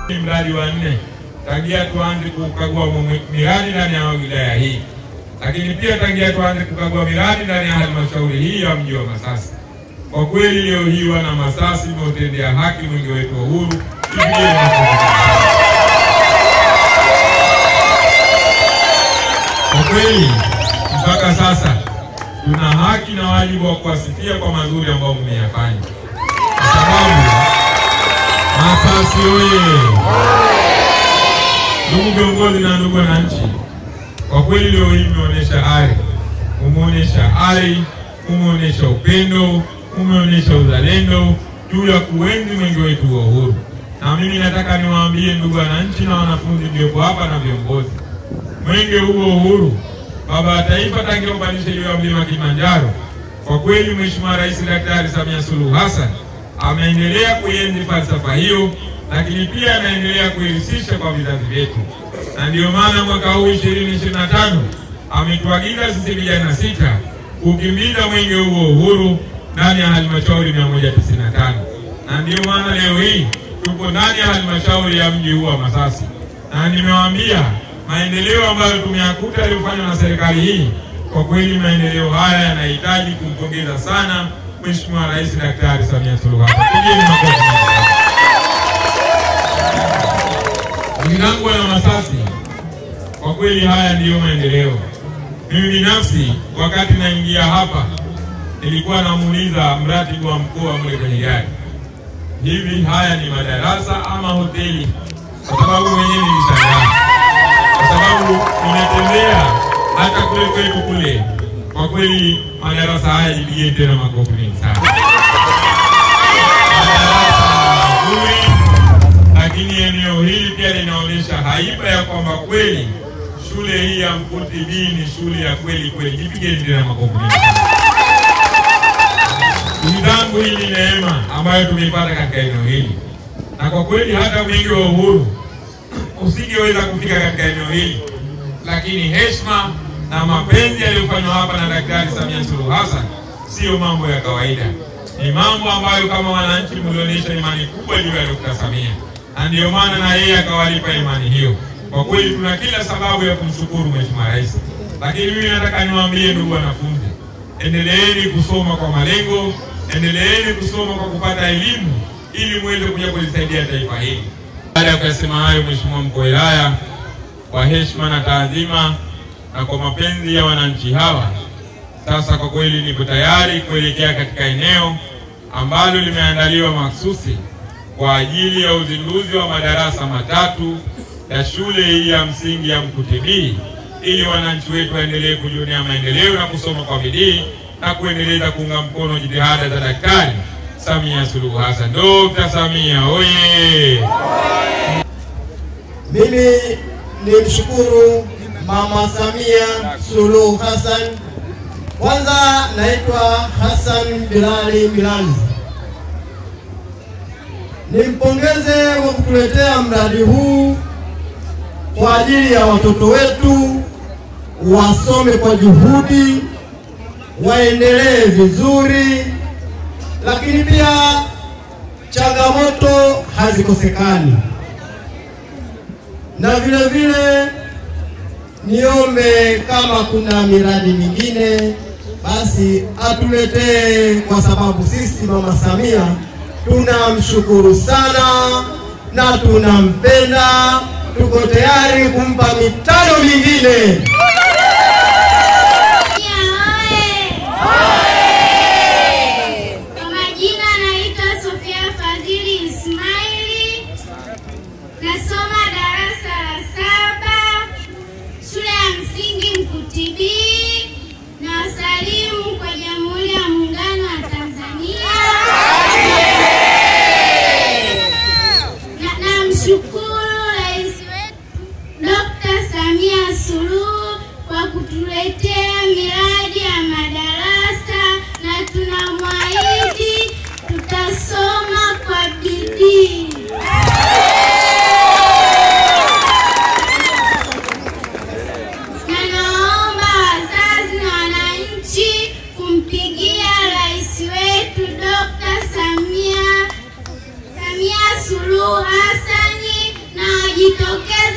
Mradi wa 4 tangia tuanze kukagua miradi ndani ya wilaya hii, lakini pia tangia tuanze kukagua miradi ndani ya halmashauri hii ya mji wa Masasi. Kwa kweli leo hii wana Masasi mmetendea haki mwenge wetu wa uhuru. Kwa kweli mpaka sasa tuna haki na wajibu wa kuwasifia kwa mazuri ambayo mmeyafanya. Kwa sababu Masasi oye! Ndugu viongozi na ndugu wananchi, kwa kweli leo hii mmeonyesha ari, umeonyesha upendo, umeonyesha uzalendo juu ya kuenzi mwenge wetu wa uhuru. Na mimi nataka niwaambie ndugu wananchi na wanafunzi mliopo hapa na viongozi, mwenge huo uhuru baba wa taifa tangia kupandisha juu ya mlima Kilimanjaro, kwa kweli Mheshimiwa Rais Daktari Samia Suluhu Hassan ameendelea kuenzi falsafa hiyo, lakini pia anaendelea kuirisisha kwa vizazi vyetu. Na ndio maana mwaka huu 2025 ametuagiza sisi vijana 6 kukimbiza mwenge huo uhuru ndani ya halmashauri 195. Na ndio maana leo hii tuko ndani ya halmashauri ya mji huu wa Masasi. Na nimewaambia maendeleo ambayo tumeyakuta yaliyofanywa na serikali hii, kwa kweli maendeleo haya yanahitaji kumpongeza sana Mheshimiwa Rais Daktari Samia Suluhu Hassan. Pigeni makofi. Ndugu zangu wana Masasi, kwa kweli haya ndiyo maendeleo. Mimi binafsi wakati naingia hapa nilikuwa namuuliza mratibu wa mkoa mle kwenye gari, hivi haya ni madarasa ama hoteli? Kwa sababu mwenyewe nilishangaa, kwa sababu nimetembea hata kule kwetu kule. Kwa kweli madarasa haya jipigie tena makofi mengi sana. Lakini eneo hili pia linaonyesha haiba ya kwamba kweli shule hii ya Mkuti B ni shule ya kweli kweli. Jipigie tena makofi mengi sana. Ndugu, hii ni neema ambayo tumeipata katika eneo hili. Na kwa kweli hata mwenge wa uhuru usingeweza kufika katika eneo hili, lakini heshima na mapenzi yaliyofanywa hapa na Daktari Samia Suluhu Hassan sio mambo ya kawaida. Ni mambo ambayo kama wananchi mlionyesha imani kubwa juu ya Dr. Samia. Na ndio maana na yeye akawalipa imani hiyo. Kwa kweli tuna kila sababu ya kumshukuru Mheshimiwa Rais. Lakini mimi nataka niwaambie ndugu wanafunzi, endeleeni kusoma kwa malengo, endeleeni kusoma kwa kupata elimu ili muweze kuja kulisaidia taifa hili. Baada ya kusema hayo, Mheshimiwa Mkuu wa Wilaya, kwa heshima na taadhima na kwa mapenzi ya wananchi hawa, sasa kwa kweli niko tayari kuelekea katika eneo ambalo limeandaliwa mahsusi kwa ajili ya uzinduzi wa madarasa 3 ya shule hii ya msingi ya Mkuti B, ili wananchi wetu waendelee kujionea maendeleo na kusoma kwa bidii na kuendeleza kuunga mkono jitihada za Daktari Samia Suluhu Hassan. Dr. Samia oye! Mimi nimshukuru Mama Samia Suluhu Hassan. Kwanza naitwa Hassan Bilali Milani. Nimpongeze kwa kutuletea mradi huu kwa ajili ya watoto wetu wasome kwa juhudi, waendelee vizuri, lakini pia changamoto hazikosekani. Na vile vile niombe kama kuna miradi mingine basi atuletee, kwa sababu sisi Mama Samia tunamshukuru sana na tunampenda. Tuko tayari kumpa mitano mingine. Nasoma darasa la 7 shule ya msingi Mkuti B, na wasalimu kwa Jamhuri ya Muungano wa Tanzania. Na mshukuru Rais wetu Dr. Samia Suluhu kwa kutuletea miradi ya madarasa, na tunamwahidi tutasoma kwa bidii. Suluhu Hassan wajitokeze